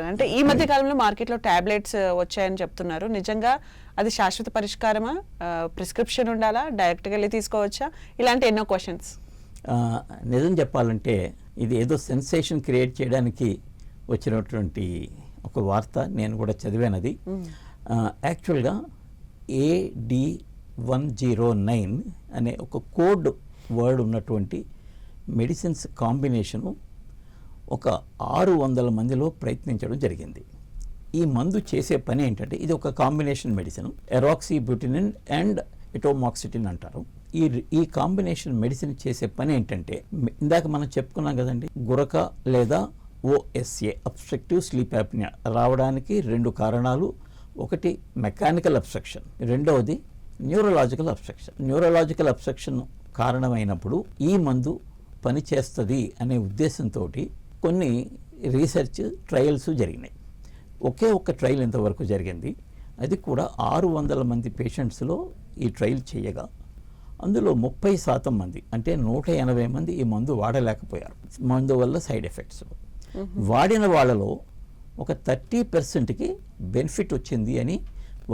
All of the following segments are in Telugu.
అంటే ఈ మధ్య కాలంలో మార్కెట్లో టాబ్లెట్స్ వచ్చాయని చెప్తున్నారు. నిజంగా అది శాశ్వత పరిష్కారమా? ప్రిస్క్రిప్షన్ ఉండాలా? డైరెక్ట్గా వెళ్ళి తీసుకోవచ్చా? ఇలాంటి ఎన్నో క్వశ్చన్స్. నిజం చెప్పాలంటే ఇది ఏదో సెన్సేషన్ క్రియేట్ చేయడానికి వచ్చినటువంటి ఒక వార్త. నేను కూడా చదివానది. యాక్చువల్గా AD109 అనే ఒక కోడ్ వర్డ్ ఉన్నటువంటి మెడిసిన్స్ కాంబినేషను ఒక 600 మందిలో ప్రయత్నించడం జరిగింది. ఈ మందు చేసే పని ఏంటంటే, ఇది ఒక కాంబినేషన్ మెడిసిన్, ఎరాక్సిబ్యూటినిన్ అండ్ ఎటోమాక్సిటిన్ అంటారు. ఈ కాంబినేషన్ మెడిసిన్ చేసే పని ఏంటంటే, ఇందాక మనం చెప్పుకున్నాం కదండి, గురక లేదా OSA అబ్స్ట్రక్టివ్ స్లీప్ యాప్నియా రావడానికి 2 కారణాలు. ఒకటి మెకానికల్ అబ్స్ట్రక్షన్, రెండవది న్యూరలాజికల్ అబ్స్ట్రక్షన్. న్యూరలాజికల్ అబ్స్ట్రక్షన్ కారణమైనప్పుడు ఈ మందు పనిచేస్తుంది అనే ఉద్దేశంతో కొన్ని రీసెర్చ్ ట్రయల్స్ జరిగినాయి. ఒకే ఒక్క ట్రయల్ ఇంతవరకు జరిగింది. అది కూడా 600 మంది పేషెంట్స్లో ఈ ట్రయల్ చేయగా అందులో 30% మంది, అంటే 180 మంది ఈ మందు వాడలేకపోయారు. మందు వల్ల సైడ్ ఎఫెక్ట్స్. వాడిన వాళ్ళలో ఒక 30%కి బెనిఫిట్ వచ్చింది అని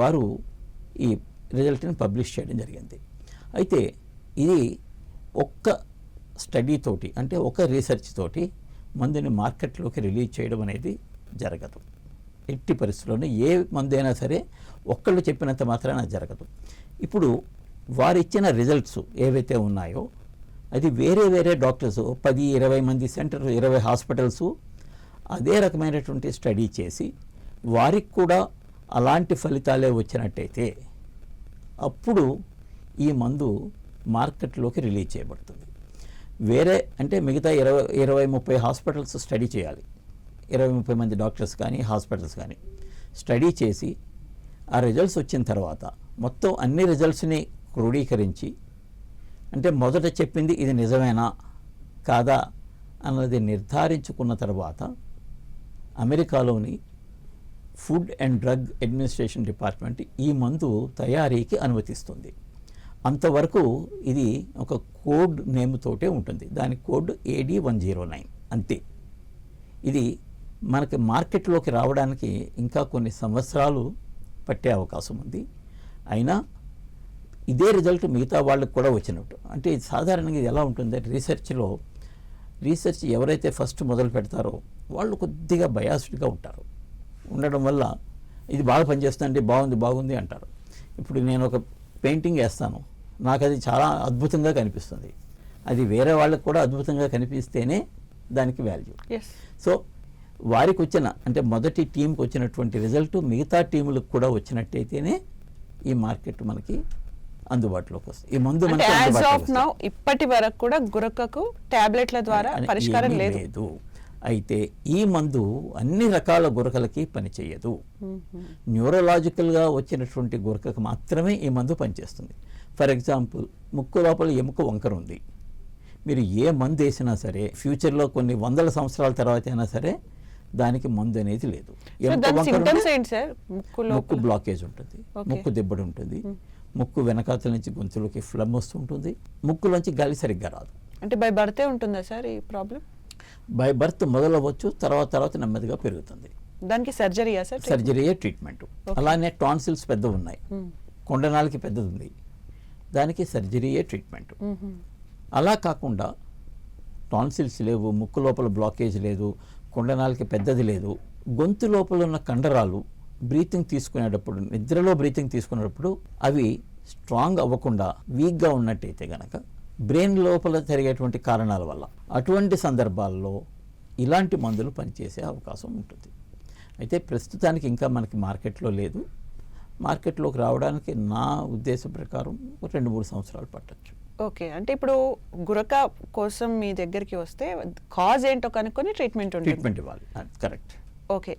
వారు ఈ రిజల్ట్ని పబ్లిష్ చేయడం జరిగింది. అయితే ఇది ఒక్క స్టడీ తోటి, అంటే ఒక రీసెర్చ్ తోటి మందుని మార్కెట్లోకి రిలీజ్ చేయడం అనేది జరగదు. ఎట్టి పరిస్థితుల్లోనే ఏ మందు అయినా సరే ఒక్కళ్ళు చెప్పినంత మాత్రాన జరగదు. ఇప్పుడు వారు ఇచ్చిన రిజల్ట్స్ ఏవైతే ఉన్నాయో అది వేరే వేరే డాక్టర్స్ 10-20 మంది సెంటర్, 20 హాస్పిటల్స్ అదే రకమైనటువంటి స్టడీ చేసి వారికి కూడా అలాంటి ఫలితాలే వచ్చినట్టయితే అప్పుడు ఈ మందు మార్కెట్లోకి రిలీజ్ చేయబడుతుంది. వేరే అంటే మిగతా 20-30 హాస్పిటల్స్ స్టడీ చేయాలి. 20-30 మంది డాక్టర్స్ కానీ హాస్పిటల్స్ కానీ స్టడీ చేసి ఆ రిజల్ట్స్ వచ్చిన తర్వాత మొత్తం అన్ని రిజల్ట్స్ని క్రోడీకరించి, అంటే మొదట చెప్పింది ఇది నిజమేనా కాదా అన్నది నిర్ధారించుకున్న తర్వాత అమెరికాలోని food and drug administration department ఈ మందు తయారీకి అనుమతిస్తుంది. అంతవరకు ఇది ఒక కోడ్ నేమ్ తోటే ఉంటుంది. దాని కోడ్ AD109 అంతే. ఇది మనకి మార్కెట్లోకి రావడానికి ఇంకా కొన్ని సంవత్సరాలు పట్టే అవకాశం ఉంది. అయినా ఇదే రిజల్ట్ మిగతా వాళ్ళకి కూడా వచ్చినట్టు. అంటే ఇది సాధారణంగా ఇది ఎలా ఉంటుందంటే, రీసెర్చ్ ఎవరైతే ఫస్ట్ మొదలు పెడతారో వాళ్ళు కొద్దిగా బయాస్డ్గా ఉంటారు. ఉండడం వల్ల ఇది బాగా పనిచేస్తుందండి, బాగుంది అంటారు. ఇప్పుడు నేను ఒక పెయింటింగ్ వేస్తాను, నాకు అది చాలా అద్భుతంగా కనిపిస్తుంది. అది వేరే వాళ్ళకి కూడా అద్భుతంగా కనిపిస్తేనే దానికి వాల్యూ. సో వారికి వచ్చిన, అంటే మొదటి టీంకి వచ్చినటువంటి రిజల్ట్ మిగతా టీములకు కూడా వచ్చినట్టయితేనే ఈ మార్కెట్ మనకి అందుబాటులోకి వస్తుంది. ఈ మందు ఇప్పటి వరకు కూడా గురకకు టాబ్లెట్ల ద్వారా పరిష్కారం లేదు. అయితే ఈ మందు అన్ని రకాల గురకలకి పనిచేయదు. న్యూరలాజికల్గా వచ్చినటువంటి గురకకు మాత్రమే ఈ మందు పనిచేస్తుంది. ఫర్ ఎగ్జాంపుల్, ముక్కు లోపల ఎముక వంకర ఉంది. మీరు ఏ మందు వేసినా సరే ఫ్యూచర్లో కొన్ని 100 సంవత్సరాల తర్వాత అయినా సరే దానికి మందు అనేది లేదు. ముక్కు బ్లాకేజ్ ఉంటుంది, ముక్కు దిబ్బడి ఉంటుంది, ముక్కు వెనకాతల నుంచి గొంతులోకి ఫ్లమ్ వస్తుంటుంది, ముక్కులోంచి గాలి సరిగ్గా రాదు. అంటే బై బర్తే ఉంటుందా సార్ ఈ ప్రాబ్లం? బై బర్త్ మొదలవచ్చు, తర్వాత నెమ్మదిగా పెరుగుతుంది. దానికి సర్జరీయా సార్? సర్జరీయే ట్రీట్మెంట్. అలానే టాన్సిల్స్ పెద్ద ఉన్నాయి, కొండనాలకి పెద్దది ఉంది, దానికి సర్జరీయే ట్రీట్మెంట్. అలా కాకుండా టాన్సిల్స్ లేవు, ముక్కు లోపల బ్లాకేజ్ లేదు, కొండనాలకి పెద్దది లేదు, గొంతు లోపల ఉన్న కండరాలు బ్రీతింగ్ తీసుకునేటప్పుడు, నిద్రలో బ్రీతింగ్ తీసుకునేటప్పుడు అవి స్ట్రాంగ్ అవ్వకుండా వీక్గా ఉన్నట్టయితే గనక బ్రెయిన్ లోపల జరిగేటువంటి కారణాల వల్ల అటువంటి సందర్భాల్లో ఇలాంటి మందులు పనిచేసే అవకాశం ఉంటుంది. అయితే ప్రస్తుతానికి ఇంకా మనకి మార్కెట్లో లేదు. మార్కెట్లోకి రావడానికి నా ఉద్దేశం ప్రకారం 2-3 సంవత్సరాలు పట్టచ్చు. ఓకే, అంటే ఇప్పుడు గురక కోసం మీ దగ్గరికి వస్తే కాజ్ ఏంటో కనుక్కొని ట్రీట్మెంట్ ఇవ్వాలి. కరెక్ట్. ఓకే,